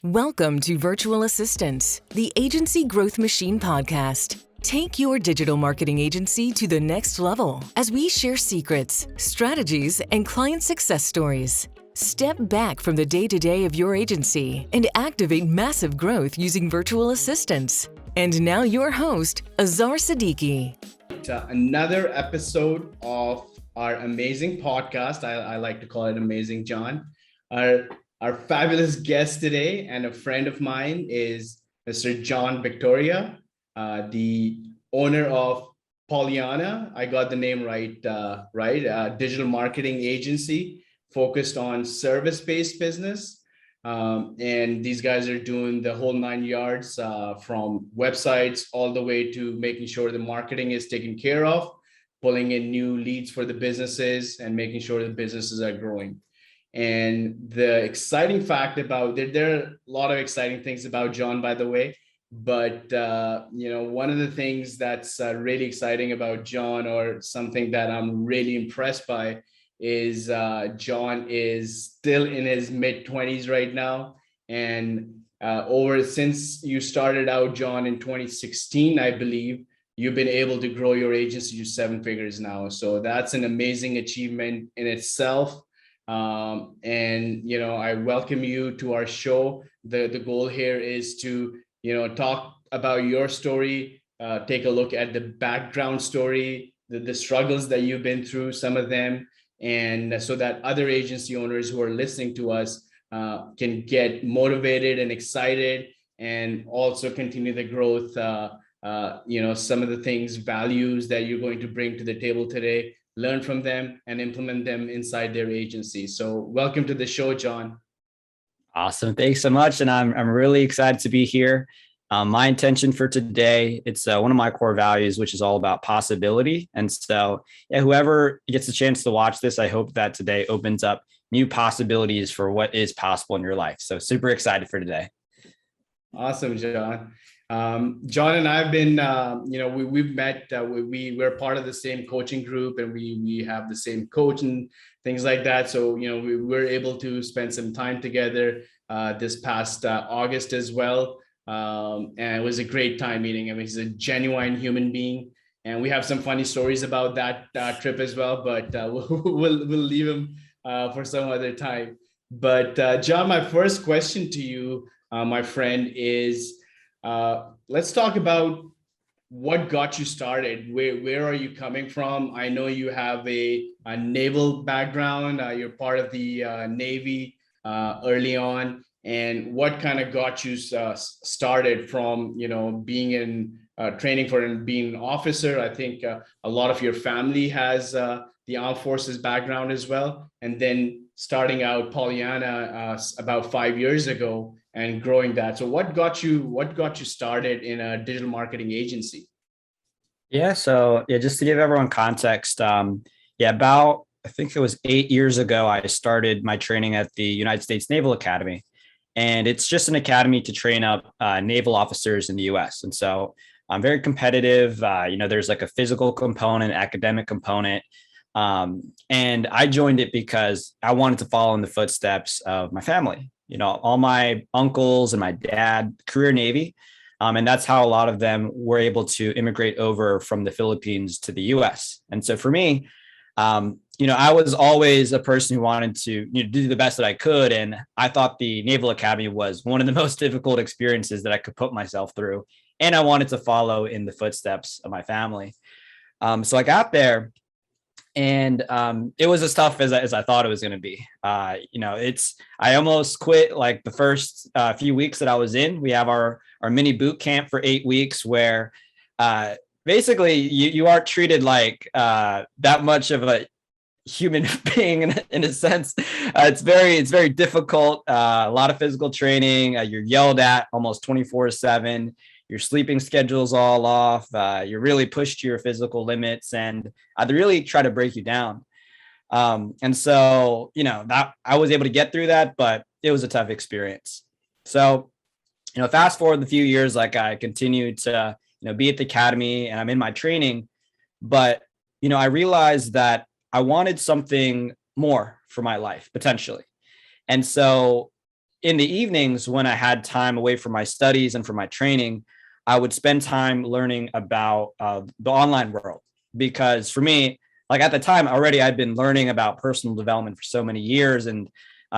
Welcome to Virtual Assistants, the Agency Growth Machine podcast. Take your digital marketing agency to the next level as we share secrets, strategies, and client success stories. Step back from the day-to-day of your agency and activate massive growth using virtual assistants. And now your host, Azar Siddiqui. Another episode of our amazing podcast. I like to call it Amazing John. Our fabulous guest today and a friend of mine is Mr. John Victoria, the owner of Polianna. I got the name right, digital marketing agency focused on service-based business. And these guys are doing the whole 9 yards from websites all the way to making sure the marketing is taken care of, pulling in new leads for the businesses and making sure the businesses are growing. And the exciting fact about there are a lot of exciting things about John, by the way, but one of the things that's really exciting about John, or something that I'm really impressed by, is John is still in his mid-20s right now. And since you started out, John, in 2016, I believe, you've been able to grow your agency to 7 figures now. So that's an amazing achievement in itself. I welcome you to our show. The goal here is to, talk about your story, take a look at the background story, the struggles that you've been through, some of them, and so that other agency owners who are listening to us can get motivated and excited, and also continue the growth. Some of the things, values that you're going to bring to the table today, learn from them and implement them inside their agency. So welcome to the show, John. Awesome. Thanks so much. And I'm really excited to be here. My intention for today, it's one of my core values, which is all about possibility. And so whoever gets a chance to watch this, I hope that today opens up new possibilities for what is possible in your life. So super excited for today. Awesome, John. John and I have been, we've met, we're part of the same coaching group, and we have the same coach and things like that. So, we were able to spend some time together this past August as well. And it was a great time meeting. I mean, he's a genuine human being, and we have some funny stories about that trip as well, but we'll leave him for some other time. But John, my first question to you, my friend, is, let's talk about what got you started. Where are you coming from? I know you have a naval background. You're part of the Navy early on. And what kind of got you started from, being in training for and being an officer? I think a lot of your family has the armed forces background as well. And then starting out Polianna about 5 years ago and growing that. So what got you started in a digital marketing agency? So just to give everyone context, about, I think it was 8 years ago, I started my training at the United States Naval Academy. And it's just an academy to train up naval officers in the US. And so I'm very competitive. There's like a physical component, academic component. And I joined it because I wanted to follow in the footsteps of my family. All my uncles and my dad, career Navy. And that's how a lot of them were able to immigrate over from the Philippines to the US. And so for me, I was always a person who wanted to do the best that I could. And I thought the Naval Academy was one of the most difficult experiences that I could put myself through. And I wanted to follow in the footsteps of my family. So I got there. And it was as tough as I thought it was going to be. I almost quit like the first few weeks that I was in. We have our mini boot camp for 8 weeks where basically you aren't treated like that much of a human being in a sense. It's very difficult. A lot of physical training. You're yelled at almost 24/7. Your sleeping schedule's all off. You're really pushed to your physical limits, and they really try to break you down. And so, that I was able to get through that, but it was a tough experience. So, fast forward a few years, like I continued to, be at the academy and I'm in my training, but, I realized that I wanted something more for my life potentially. And so in the evenings when I had time away from my studies and from my training, I would spend time learning about the online world. Because for me, like at the time already, I'd been learning about personal development for so many years. And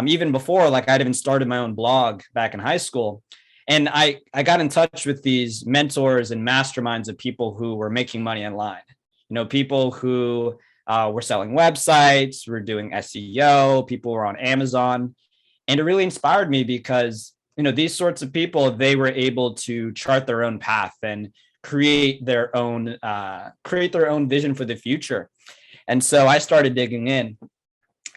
even before, like I'd even started my own blog back in high school. And I got in touch with these mentors and masterminds of people who were making money online, people who were selling websites, were doing SEO, people were on Amazon. And it really inspired me because, these sorts of people, they were able to chart their own path and create their own vision for the future. And so I started digging in.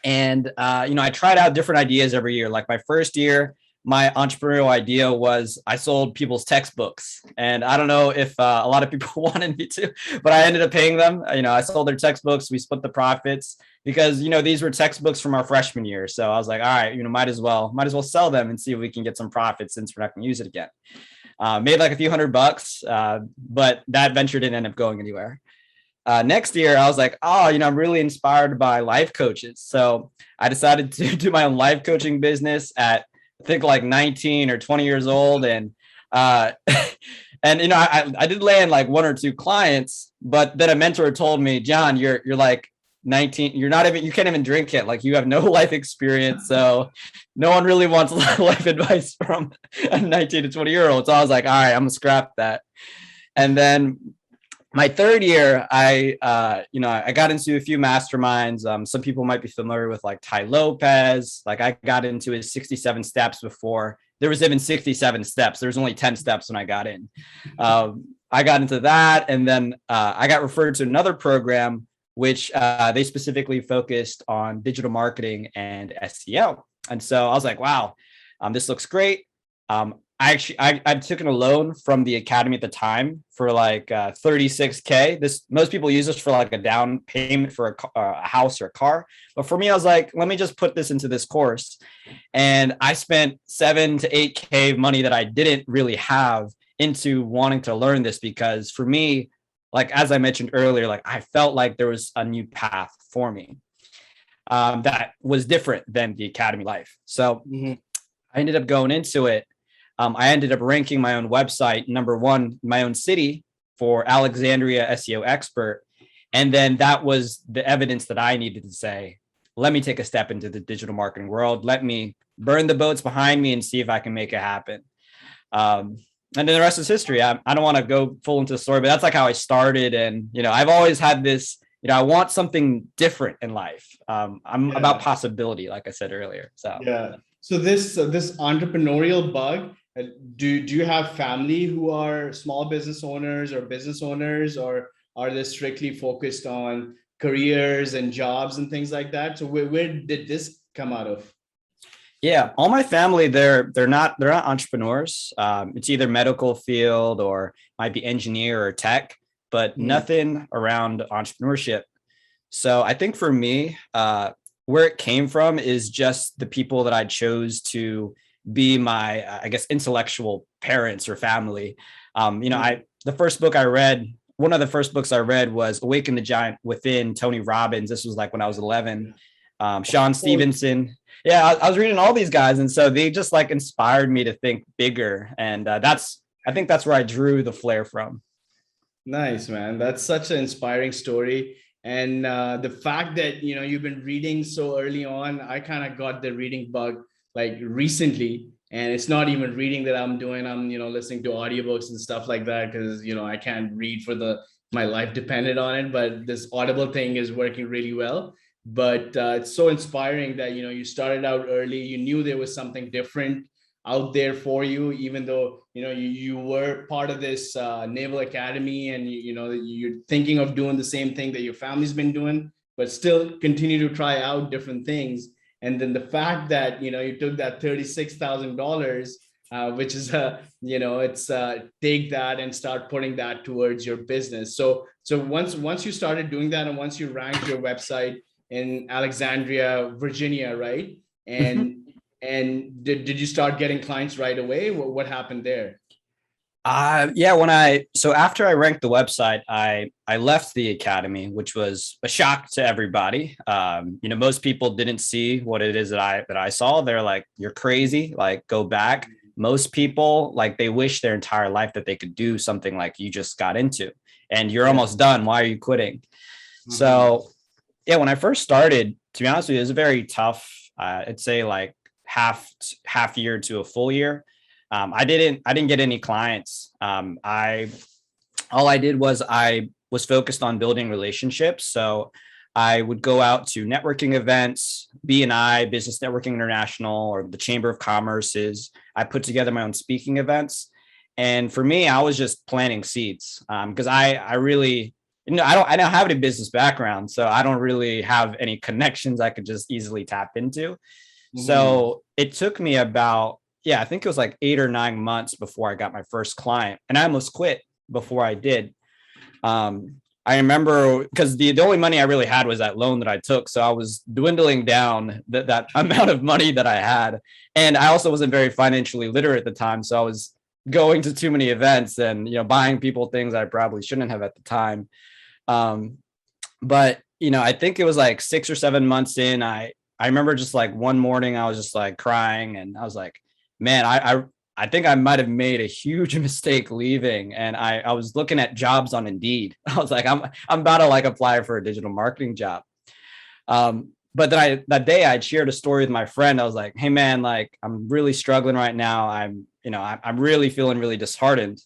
And, I tried out different ideas every year. Like my first year, my entrepreneurial idea was I sold people's textbooks. And I don't know if a lot of people wanted me to, but I ended up paying them. I sold their textbooks. We split the profits because, these were textbooks from our freshman year. So I was like, all right, might as well sell them and see if we can get some profits since we're not going to use it again. Made like a few $100, but that venture didn't end up going anywhere. Next year, I was like, I'm really inspired by life coaches. So I decided to do my own life coaching business at, I think like 19 or 20 years old. And, I did land like one or two clients, but then a mentor told me, John, you're like 19, you can't even drink yet. Like you have no life experience. So no one really wants life advice from a 19 to 20-year-old. So I was like, all right, I'm gonna scrap that. And then my third year, I got into a few masterminds. Some people might be familiar with like Ty Lopez. Like I got into his 67 steps before there was even 67 steps. There was only 10 steps when I got in. I got into that. And then I got referred to another program, which they specifically focused on digital marketing and SEO. And so I was like, wow, this looks great. I'd taken a loan from the academy at the time for like $36K. Most people use this for like a down payment for a house or a car. But for me, I was like, let me just put this into this course. And I spent $7 to $8K money that I didn't really have into wanting to learn this, because for me, like, as I mentioned earlier, like I felt like there was a new path for me that was different than the academy life. So I ended up going into it. I ended up ranking my own website number one in my own city for Alexandria SEO expert. And then that was the evidence that I needed to say, let me take a step into the digital marketing world. Let me burn the boats behind me and see if I can make it happen. And then the rest is history. I don't want to go full into the story, but that's like how I started. And, I've always had this, I want something different in life. I'm about possibility, like I said earlier. So, yeah. So this entrepreneurial bug, do you have family who are small business owners or business owners, or are they strictly focused on careers and jobs and things like that? So where did this come out of? Yeah, all my family, they're not entrepreneurs. It's either medical field or might be engineer or tech, but nothing around entrepreneurship. So I think for me, where it came from is just the people that I chose to be my, I guess, intellectual parents or family. The first book I read, one of the first books I read was Awaken the Giant Within, Tony Robbins. This was like when I was 11. Sean Stevenson. Yeah, I was reading all these guys. And so they just like inspired me to think bigger. And I think that's where I drew the flair from. Nice, man. That's such an inspiring story. And the fact that, you've been reading so early on, I kind of got the reading bug like recently, and it's not even reading that I'm doing. I'm, listening to audiobooks and stuff like that, because, I can't read for my life depended on it, but this Audible thing is working really well. But it's so inspiring that, you started out early, you knew there was something different out there for you, even though, you were part of this Naval Academy, and, you're thinking of doing the same thing that your family's been doing, but still continue to try out different things. And then the fact that, you took that $36,000, which is, take that and start putting that towards your business. So once you started doing that, and once you ranked your website in Alexandria, Virginia, right? And did you start getting clients right away? What happened there? So after I ranked the website, I left the academy, which was a shock to everybody. Most people didn't see what it is that I saw. They're like, "You're crazy! Like, go back." Most people, like, they wish their entire life that they could do something like you just got into, and you're Yeah. almost done. Why are you quitting? Mhm. So yeah, when I first started, to be honest with you, it was a very tough. I'd say like half year to a full year. I didn't get any clients. All I did was I was focused on building relationships. So I would go out to networking events, BNI, Business Networking International, or the Chamber of Commerce's. I put together my own speaking events. And for me, I was just planting seeds because I really, I don't have any business background. So I don't really have any connections I could just easily tap into. Mhm. So it took me about, yeah, I think it was like 8 or 9 months before I got my first client. And I almost quit before I did. I remember because the only money I really had was that loan that I took. So I was dwindling down that amount of money that I had. And I also wasn't very financially literate at the time. So I was going to too many events and, buying people things I probably shouldn't have at the time. Um, but I think it was like 6 or 7 months in, I remember just like one morning I was just like crying and I was like, man, I think I might have made a huge mistake leaving. And I was looking at jobs on Indeed. I was like, I'm about to like apply for a digital marketing job. But then that day I shared a story with my friend. I was like, hey man, like I'm really struggling right now. I'm really feeling really disheartened.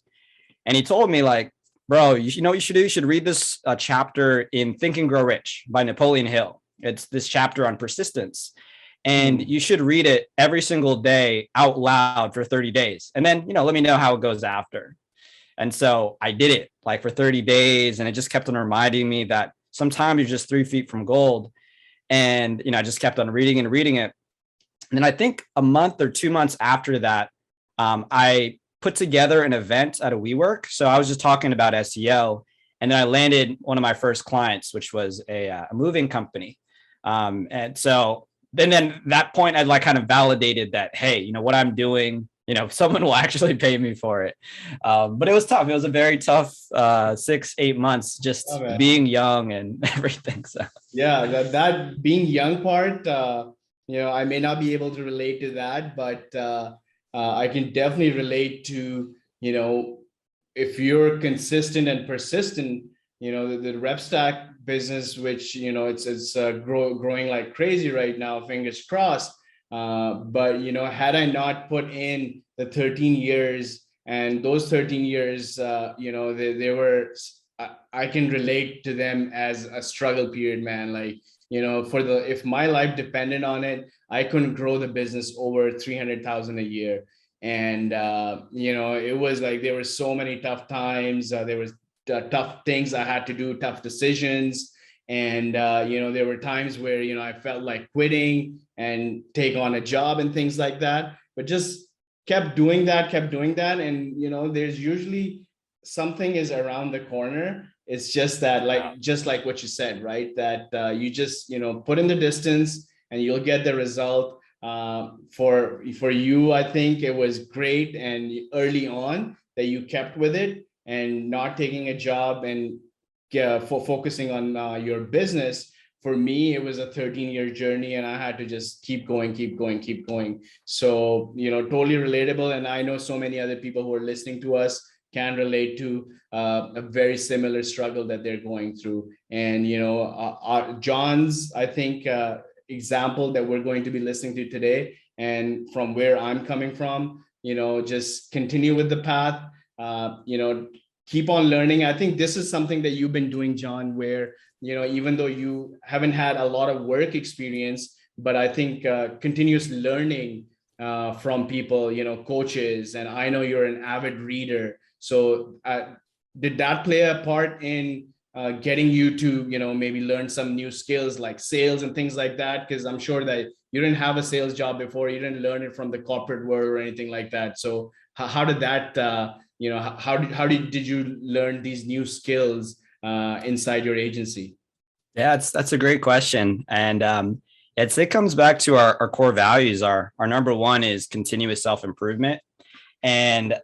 And he told me like, bro, you know what you should do? You should read this chapter in Think and Grow Rich by Napoleon Hill. It's this chapter on persistence. And Mhm. you should read it every single day out loud for 30 days. And then, let me know how it goes after. And so I did it like for 30 days. And it just kept on reminding me that sometimes you're just 3 feet from gold. And, I just kept on reading and reading it. And then I think a month or 2 months after that, I put together an event at a WeWork. So I was just talking about SEO. And then I landed one of my first clients, which was a moving company. And so then that point, I like kind of validated that, hey, what I'm doing, someone will actually pay me for it. But it was tough. It was a very tough 6, 8 months just Oh, man. being young and everything. So Yeah, that being young part, I may not be able to relate to that, but I can definitely relate to, if you're consistent and persistent, the rep stack business, which, it's growing like crazy right now, fingers crossed. But, had I not put in the 13 years and those 13 years, they were I can relate to them as a struggle period, man. Like, if my life depended on it, I couldn't grow the business over 300,000 a year. And, it was like, there were so many tough times. There was tough things I had to do, tough decisions. And, there were times where, I felt like quitting and take on a job and things like that, but just kept doing that, kept doing that. And, there's usually something is around the corner. It's just that, like, just like what you said, right? That you just, put in the distance and you'll get the result. For you, I think it was great and early on that you kept with it and not taking a job and for focusing on your business. For me, it was a 13-year journey and I had to just keep going, keep going, keep going. So, totally relatable. And I know so many other people who are listening to us can relate to a very similar struggle that they're going through. And, John's, I think, example that we're going to be listening to today, and from where I'm coming from, just continue with the path, keep on learning. I think this is something that you've been doing, John, where, even though you haven't had a lot of work experience, but I think continuous learning from people, coaches, and I know you're an avid reader. So did that play a part in getting you to, maybe learn some new skills like sales and things like that? Because I'm sure that you didn't have a sales job before, you didn't learn it from the corporate world or anything like that. So how did that, did you learn these new skills inside your agency? yeah, that's a great question. And it comes back to our core values. Our number one is continuous self-improvement. And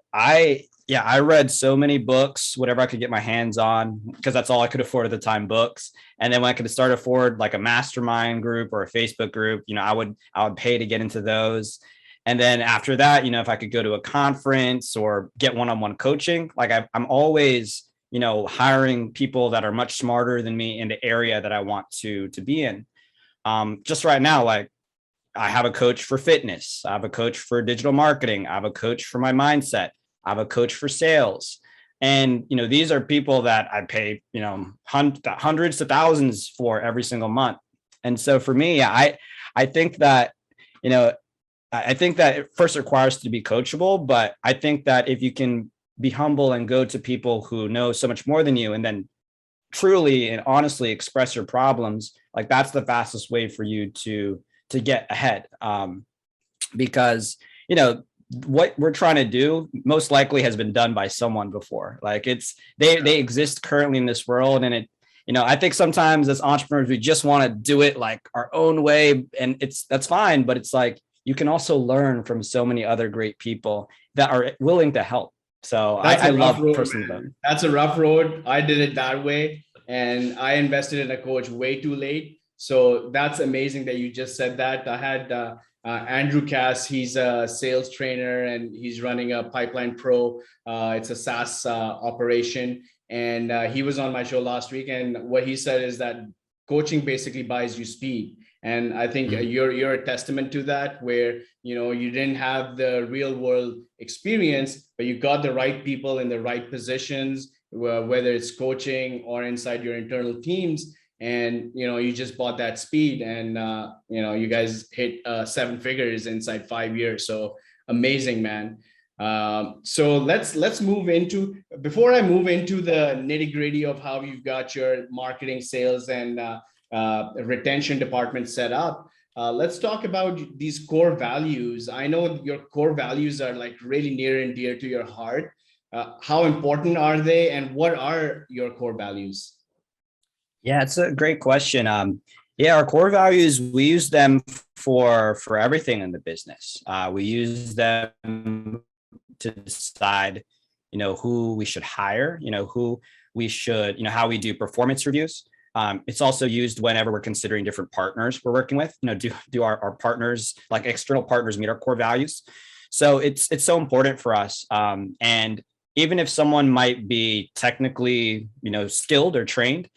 yeah, I read so many books, whatever I could get my hands on, because that's all I could afford at the time, books. And then when I could start afford like a mastermind group or a Facebook group, I would pay to get into those. And then after that, if I could go to a conference or get one-on-one coaching, like I'm always, hiring people that are much smarter than me in the area that I want to be in. Just right now, like I have a coach for fitness. I have a coach for digital marketing. I have a coach for my mindset. I have a coach for sales. And, these are people that I pay, hundreds to thousands for every single month. And so for me, I think that, I think that it first requires to be coachable, but I think that if you can be humble and go to people who know so much more than you, and then truly and honestly express your problems, like that's the fastest way for you to get ahead. Because, what we're trying to do most likely has been done by someone before. Like they exist currently in this world. And I think sometimes as entrepreneurs, we just want to do it like our own way, and that's fine. But it's like, you can also learn from so many other great people that are willing to help. So I love personal development. That's a rough road. I did it that way, and I invested in a coach way too late. So that's amazing that you just said that. I had Andrew Cass. He's a sales trainer and he's running a Pipeline Pro. It's a SaaS operation, and he was on my show last week. And what he said is that coaching basically buys you speed. And I think you're a testament to that, where you didn't have the real world experience, but you got the right people in the right positions, whether it's coaching or inside your internal teams. And you just bought that speed, and you guys hit 7 figures inside 5 years. So amazing, man. So let's move into, before I move into the nitty gritty of how you've got your marketing, sales, and retention department set up. Let's talk about these core values. I know your core values are like really near and dear to your heart. How important are they, and what are your core values? Yeah, it's a great question. Yeah, our core values, we use them for everything in the business. We use them to decide, who we should hire, who we should, how we do performance reviews. It's also used whenever we're considering different partners we're working with. Do our partners, like external partners, meet our core values? So it's so important for us. And even if someone might be technically, skilled or trained,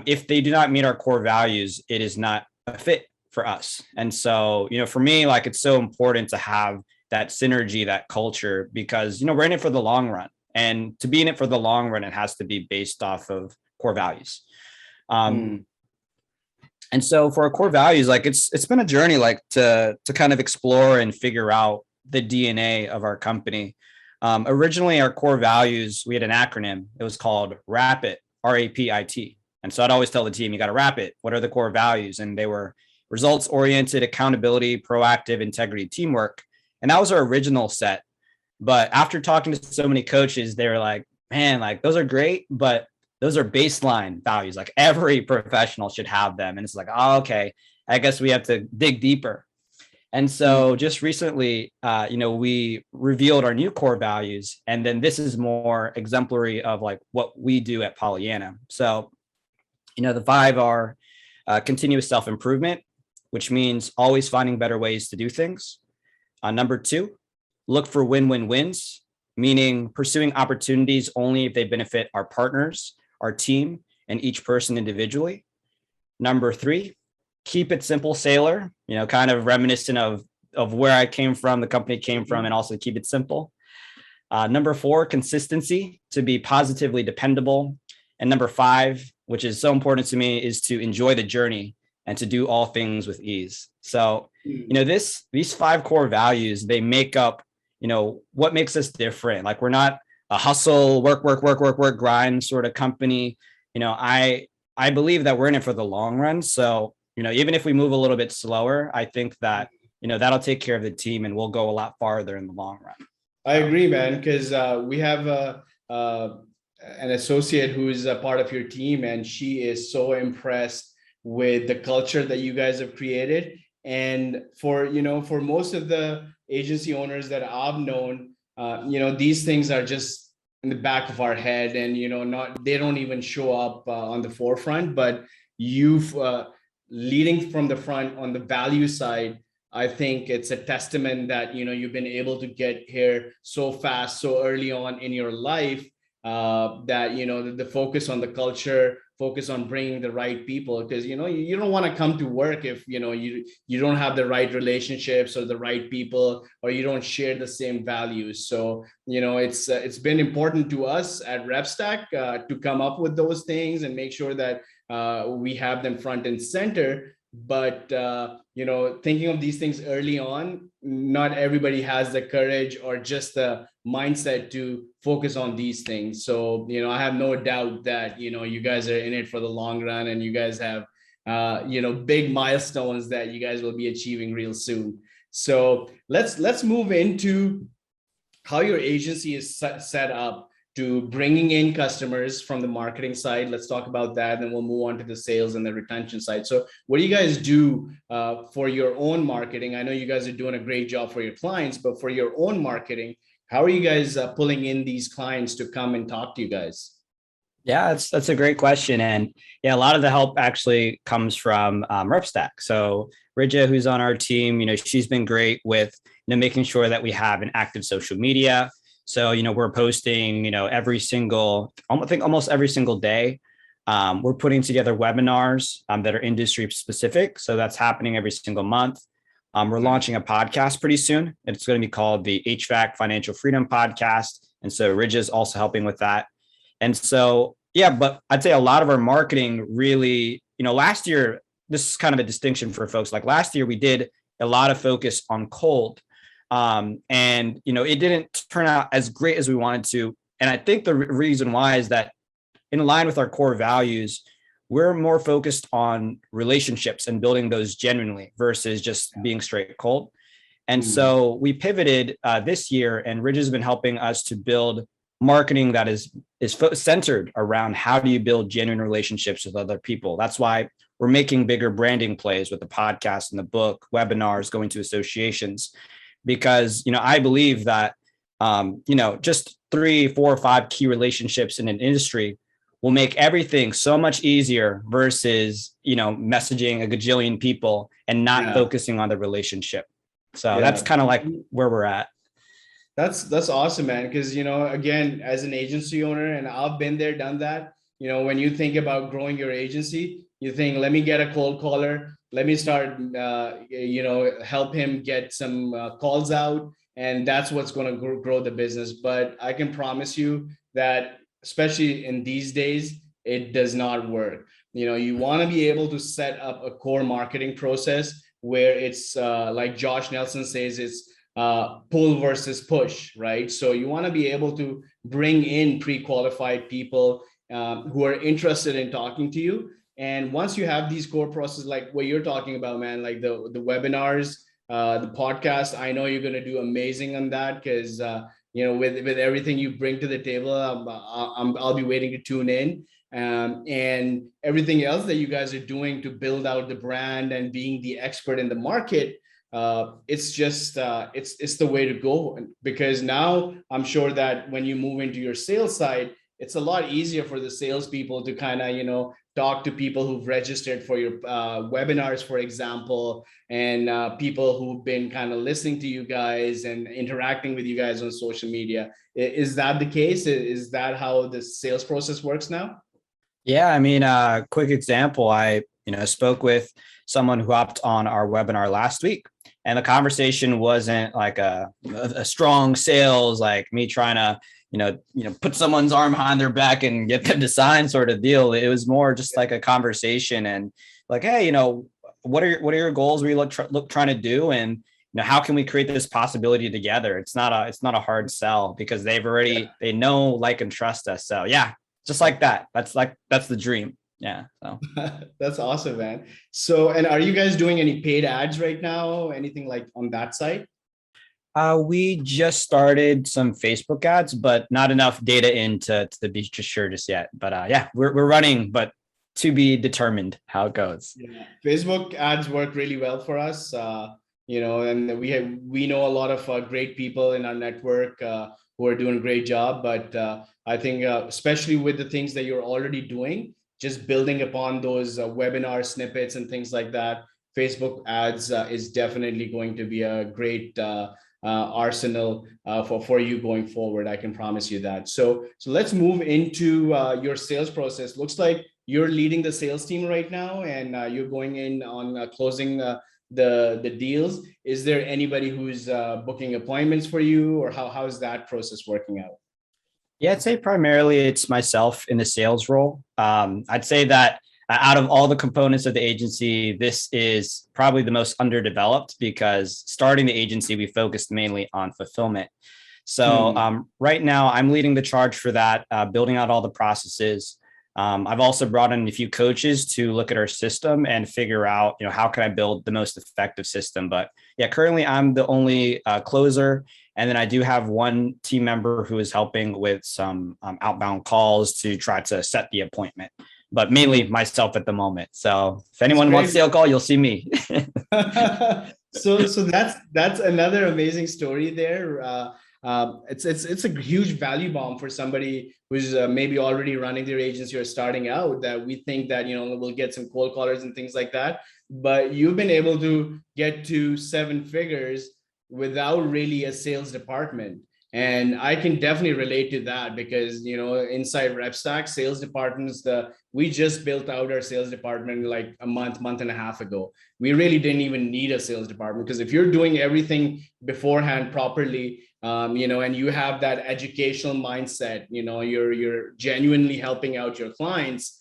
if they do not meet our core values, it is not a fit for us. And so, for me, like it's so important to have that synergy, that culture, because, we're in it for the long run. And to be in it for the long run, it has to be based off of core values. And so for our core values, like it's been a journey, like to kind of explore and figure out the DNA of our company. Originally, our core values, we had an acronym. It was called RAPIT, RAPIT. And so I'd always tell the team, you got to wrap it. What are the core values? And they were results oriented, accountability, proactive, integrity, teamwork. And that was our original set. But after talking to so many coaches, they were like, man, like those are great, but those are baseline values. Like every professional should have them. And it's like, oh, okay, I guess we have to dig deeper. And so just recently, we revealed our new core values. And then this is more exemplary of like what we do at Polianna. So the 5 are continuous self-improvement, which means always finding better ways to do things. Number 2, look for win-win-wins, meaning pursuing opportunities only if they benefit our partners, our team, and each person individually. Number 3, keep it simple, sailor, kind of reminiscent of where I came from, the company came from, and also keep it simple. Number 4, consistency, to be positively dependable. And number 5, which is so important to me, is to enjoy the journey and to do all things with ease. So, these 5 core values, they make up, what makes us different. Like we're not a hustle, work, grind sort of company. I believe that we're in it for the long run. So, even if we move a little bit slower, I think that, that'll take care of the team and we'll go a lot farther in the long run. I agree, man, because we have an associate who is a part of your team, and she is so impressed with the culture that you guys have created. And for most of the agency owners that I've known, these things are just in the back of our head, and not they don't even show up on the forefront. But you've leading from the front on the value side, I think it's a testament that you've been able to get here so fast, so early on in your life. That the focus on the culture, focus on bringing the right people, because you don't want to come to work if you don't have the right relationships or the right people, or you don't share the same values. So it's been important to us at RepStack to come up with those things and make sure that we have them front and center. But thinking of these things early on, not everybody has the courage or just the mindset to focus on these things. So I have no doubt that you guys are in it for the long run, and you guys have big milestones that you guys will be achieving real soon. So let's move into how your agency is set up to bringing in customers from the marketing side. Let's talk about that, and then we'll move on to the sales and the retention side. So what do you guys do for your own marketing? I know you guys are doing a great job for your clients, but for your own marketing, how are you guys pulling in these clients to come and talk to you guys? Yeah, that's a great question. And yeah, a lot of the help actually comes from RepStack. So Rija, who's on our team, she's been great with making sure that we have an active social media. So, we're posting, every single, I think almost every single day. We're putting together webinars that are industry specific. So that's happening every single month. We're launching a podcast pretty soon. It's going to be called the HVAC Financial Freedom Podcast. And so Rija is also helping with that. And so, yeah, but I'd say a lot of our marketing really, last year, this is kind of a distinction for folks. Like last year, we did a lot of focus on cold. And, it didn't turn out as great as we wanted to. And I think the reason why is that in line with our core values, we're more focused on relationships and building those genuinely versus just being straight cold. And so we pivoted this year, and Ridge has been helping us to build marketing that is centered around how do you build genuine relationships with other people. That's why we're making bigger branding plays with the podcast and the book, webinars, going to associations. Because, I believe that, just 3, 4, 5 key relationships in an industry will make everything so much easier versus, messaging a gajillion people and not focusing on the relationship. So that's kind of like where we're at. That's awesome, man. Because, again, as an agency owner, and I've been there, done that, when you think about growing your agency, you think, let me get a cold caller. Let me start, help him get some calls out, and that's what's going to grow the business. But I can promise you that, especially in these days, it does not work. You want to be able to set up a core marketing process where it's like Josh Nelson says, it's pull versus push, right? So you want to be able to bring in pre-qualified people who are interested in talking to you. And once you have these core processes, like what you're talking about, man, like the webinars, the podcast, I know you're going to do amazing on that, because, with everything you bring to the table, I'll be waiting to tune in. And everything else that you guys are doing to build out the brand and being the expert in the market, it's just, it's the way to go. Because now I'm sure that when you move into your sales side, it's a lot easier for the salespeople to kind of, talk to people who've registered for your webinars, for example, and people who've been kind of listening to you guys and interacting with you guys on social media. Is that the case? Is that how the sales process works now? Yeah, I mean, quick example, I spoke with someone who hopped on our webinar last week, and the conversation wasn't like a strong sales, like me trying to put someone's arm behind their back and get them to sign sort of deal. It was more just like a conversation and like, hey, what are your goals? What are you trying to do? And how can we create this possibility together? It's not a hard sell, because they know, like, and trust us. So yeah, just like that. That's the dream. Yeah. So that's awesome, man. So, and are you guys doing any paid ads right now? Anything like on that side? We just started some Facebook ads, but not enough data into to be sure just yet. But yeah, we're running, but to be determined how it goes. Yeah. Facebook ads work really well for us. and we know a lot of great people in our network who are doing a great job. But I think especially with the things that you're already doing, just building upon those webinar snippets and things like that, Facebook ads is definitely going to be a great arsenal for you going forward. I can promise you that. So let's move into your sales process. Looks like you're leading the sales team right now, and you're going in on closing the deals. Is there anybody who's booking appointments for you, or how is that process working out? Yeah, I'd say primarily it's myself in the sales role. I'd say that out of all the components of the agency, this is probably the most underdeveloped because starting the agency, we focused mainly on fulfillment. So right now I'm leading the charge for that, building out all the processes. I've also brought in a few coaches to look at our system and figure out, how can I build the most effective system? But yeah, currently I'm the only closer. And then I do have one team member who is helping with some outbound calls to try to set the appointment, but mainly myself at the moment. So if anyone wants to sale call, you'll see me. So that's another amazing story there. It's a huge value bomb for somebody who's maybe already running their agency or starting out, that we think that we'll get some cold callers and things like that, but you've been able to get to 7 figures without really a sales department. And I can definitely relate to that because, inside RepStack sales departments, we just built out our sales department like a month and a half ago. We really didn't even need a sales department, because if you're doing everything beforehand properly, and you have that educational mindset, you're genuinely helping out your clients,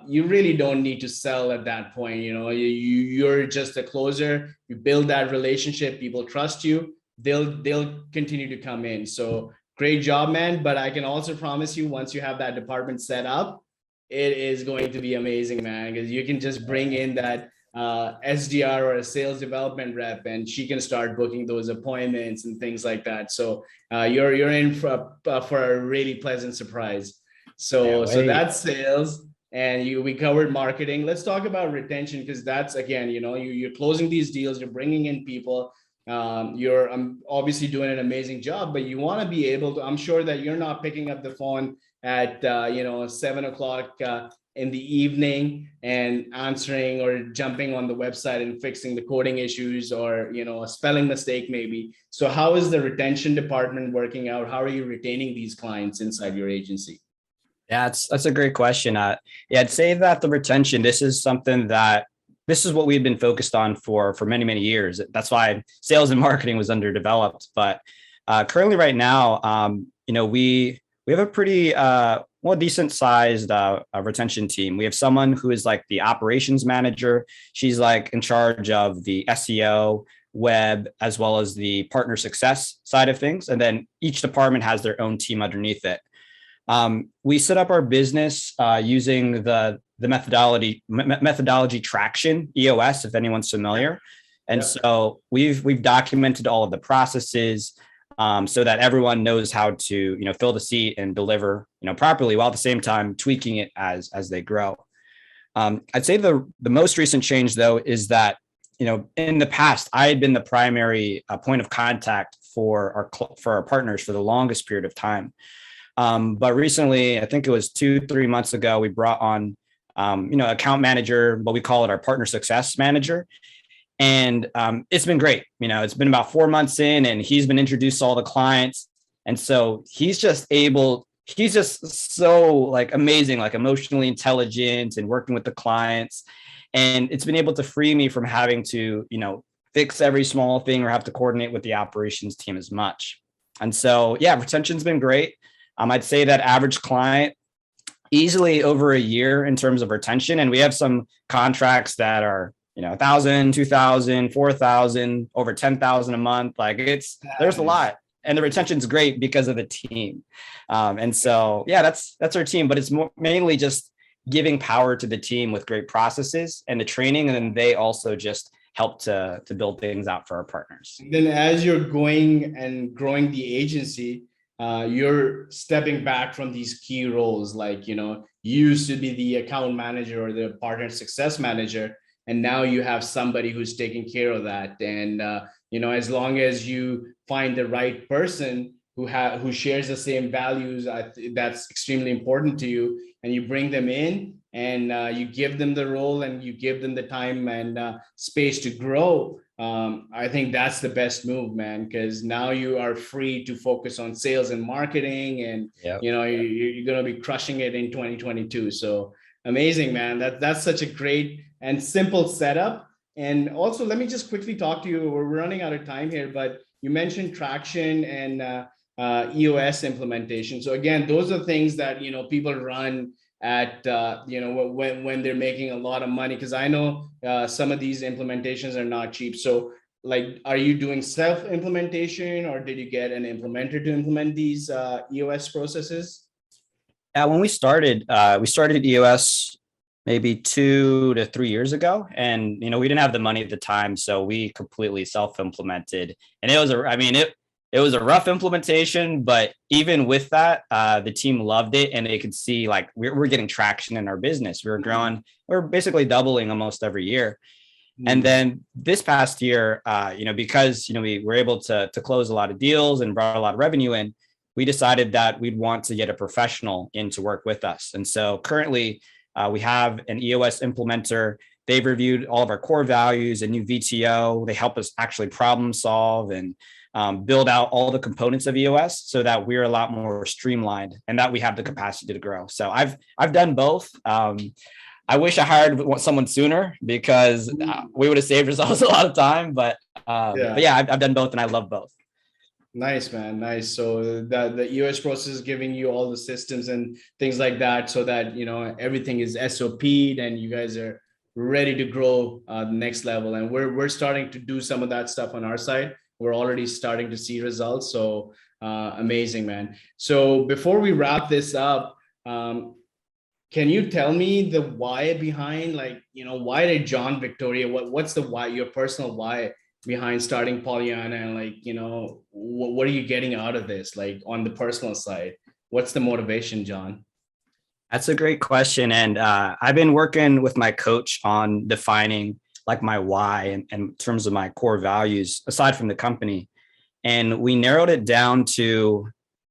you really don't need to sell at that point. You're just a closer. You build that relationship, people trust you, they'll continue to come in. So great job, man. But I can also promise you, once you have that department set up, it is going to be amazing, man, because you can just bring in that SDR or a sales development rep, and she can start booking those appointments and things like that. So you're in for a really pleasant surprise. So that's sales. And we covered marketing. Let's talk about retention, because that's, again, you're closing these deals, you're bringing in people. You're obviously doing an amazing job, but you want to be able to, I'm sure that you're not picking up the phone at 7 o'clock in the evening and answering or jumping on the website and fixing the coding issues or a spelling mistake maybe. So how is the retention department working out? How are you retaining these clients inside your agency? Yeah, that's a great question. I'd say that the retention, this is what we've been focused on for many, many years. That's why sales and marketing was underdeveloped. But currently right now, we have a pretty decent sized retention team. We have someone who is like the operations manager. She's like in charge of the SEO, web, as well as the partner success side of things. And then each department has their own team underneath it. We set up our business using the methodology traction, EOS, if anyone's familiar. And so we've documented all of the processes so that everyone knows how to fill the seat and deliver properly, while at the same time tweaking it as they grow. I'd say the most recent change though is that in the past I had been the primary point of contact for our partners for the longest period of time. But recently, I think it was 2-3 months ago, we brought on, account manager, what we call it, our partner success manager. And it's been great. It's been about 4 months in, and he's been introduced to all the clients. And so he's just so like amazing, like emotionally intelligent and working with the clients. And it's been able to free me from having to, fix every small thing or have to coordinate with the operations team as much. And so, yeah, retention's been great. I'd say that average client easily over a year in terms of retention. And we have some contracts that are, 1,000, 2,000, 4,000, over 10,000 a month. Like there's a lot. And the retention's great because of the team. And so, yeah, that's our team, but it's mainly just giving power to the team with great processes and the training. And then they also just help to build things out for our partners. Then as you're going and growing the agency, you're stepping back from these key roles, like you used to be the account manager or the partner success manager, and now you have somebody who's taking care of that. And as long as you find the right person who shares the same values, that's extremely important to you, and you bring them in, and you give them the role, and you give them the time and space to grow. I think that's the best move, man, because now you are free to focus on sales and marketing, and Yep. you're going to be crushing it in 2022. So amazing, man. That's such a great and simple setup. And also, let me just quickly talk to you. We're running out of time here, but you mentioned traction and EOS implementation. So again, those are things that people run at when they're making a lot of money, because I know some of these implementations are not cheap. So like, are you doing self implementation, or did you get an implementer to implement these EOS processes? When we started EOS maybe 2 to 3 years ago, and we didn't have the money at the time, so we completely self-implemented, and it was a rough implementation, but even with that, the team loved it, and they could see like we're getting traction in our business. We were growing, we're basically doubling almost every year. And then this past year, because we were able to close a lot of deals and brought a lot of revenue in, we decided that we'd want to get a professional in to work with us. And so currently, we have an EOS implementer. They've reviewed all of our core values, a new VTO. They help us actually problem solve and build out all the components of EOS so that we're a lot more streamlined and that we have the capacity to grow. So I've done both. I wish I hired someone sooner, because we would have saved ourselves a lot of time. But yeah, I've done both, and I love both. Nice, man. Nice. So the EOS process is giving you all the systems and things like that, so that everything is SOP'd and you guys are ready to grow the next level. And we're starting to do some of that stuff on our side. We're already starting to see results. So amazing, man. So before we wrap this up, can you tell me the why behind, why did John Victoria, what's the why, your personal why behind starting Polianna, and what are you getting out of this, like on the personal side? What's the motivation, John? That's a great question. And I've been working with my coach on defining like my why and in terms of my core values aside from the company. And we narrowed it down to,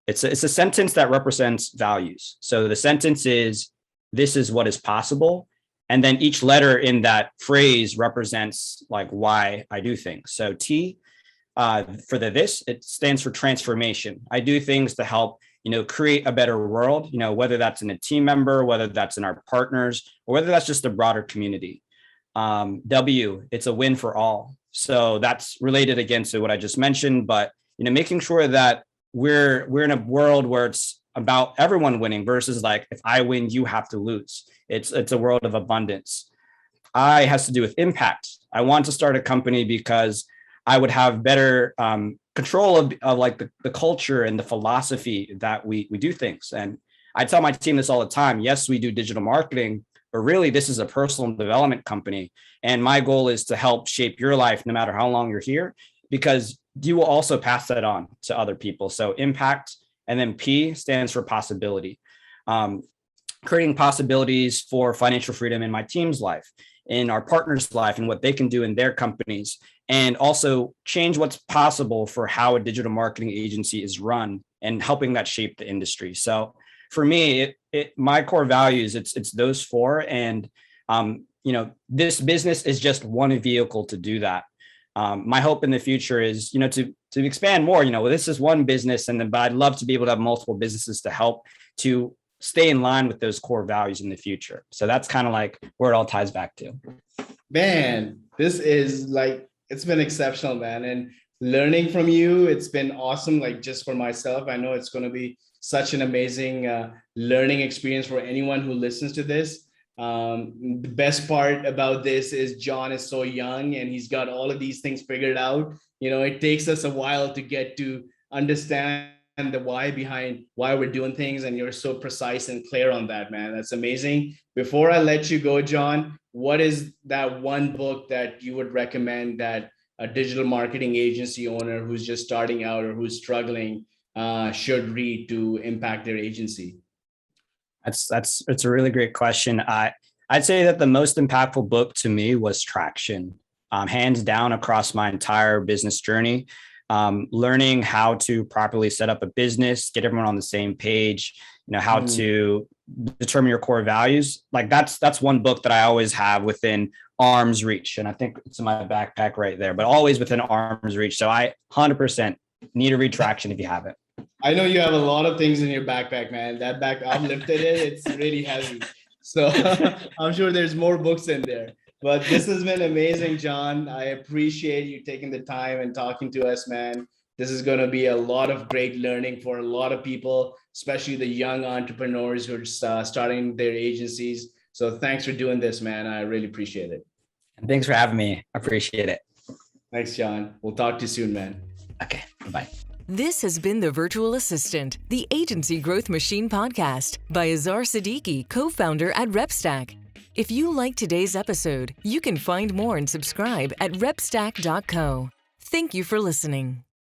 it's a sentence that represents values. So the sentence is, this is what is possible. And then each letter in that phrase represents like why I do things. So T for this, it stands for transformation. I do things to help, create a better world, whether that's in a team member, whether that's in our partners, or whether that's just a broader community. W, it's a win for all. So that's related again to what I just mentioned, but, making sure that we're in a world where it's about everyone winning versus like, if I win, you have to lose. It's a world of abundance. I has to do with impact. I want to start a company because I would have better control of like the culture and the philosophy that we do things. And I tell my team this all the time. Yes, we do digital marketing, but really this is a personal development company. And my goal is to help shape your life no matter how long you're here, because you will also pass that on to other people. So impact. And then P stands for possibility. Creating possibilities for financial freedom in my team's life, in our partners' life, and what they can do in their companies, and also change what's possible for how a digital marketing agency is run and helping that shape the industry. So for me, my core values, it's those four. And, this business is just one vehicle to do that. My hope in the future is, to expand more, this is one business, but I'd love to be able to have multiple businesses to help to stay in line with those core values in the future. So that's kind of like where it all ties back to. Man, this is it's been exceptional, man. And learning from you, it's been awesome. Like, just for myself, I know it's going to be such an amazing learning experience for anyone who listens to this. The best part about this is John is so young and he's got all of these things figured out. It takes us a while to get to understand the why behind why we're doing things, and you're so precise and clear on that, man. That's amazing. Before I let you go, John, what is that one book that you would recommend that a digital marketing agency owner who's just starting out or who's struggling should read to impact their agency? It's a really great question. I'd say that the most impactful book to me was Traction, hands down across my entire business journey. Learning how to properly set up a business, get everyone on the same page, how to determine your core values. Like that's one book that I always have within arm's reach. And I think it's in my backpack right there, but always within arm's reach. So I 100% need to read Traction if you haven't. I know you have a lot of things in your backpack, man. That back, I've lifted it. It's really heavy. So I'm sure there's more books in there. But this has been amazing, John. I appreciate you taking the time and talking to us, man. This is going to be a lot of great learning for a lot of people, especially the young entrepreneurs who are starting their agencies. So thanks for doing this, man. I really appreciate it. And thanks for having me. I appreciate it. Thanks, John. We'll talk to you soon, man. Okay, bye. This has been The Virtual Assistant, the Agency Growth Machine podcast by Azar Siddiqui, co-founder at RepStack. If you liked today's episode, you can find more and subscribe at repstack.co. Thank you for listening.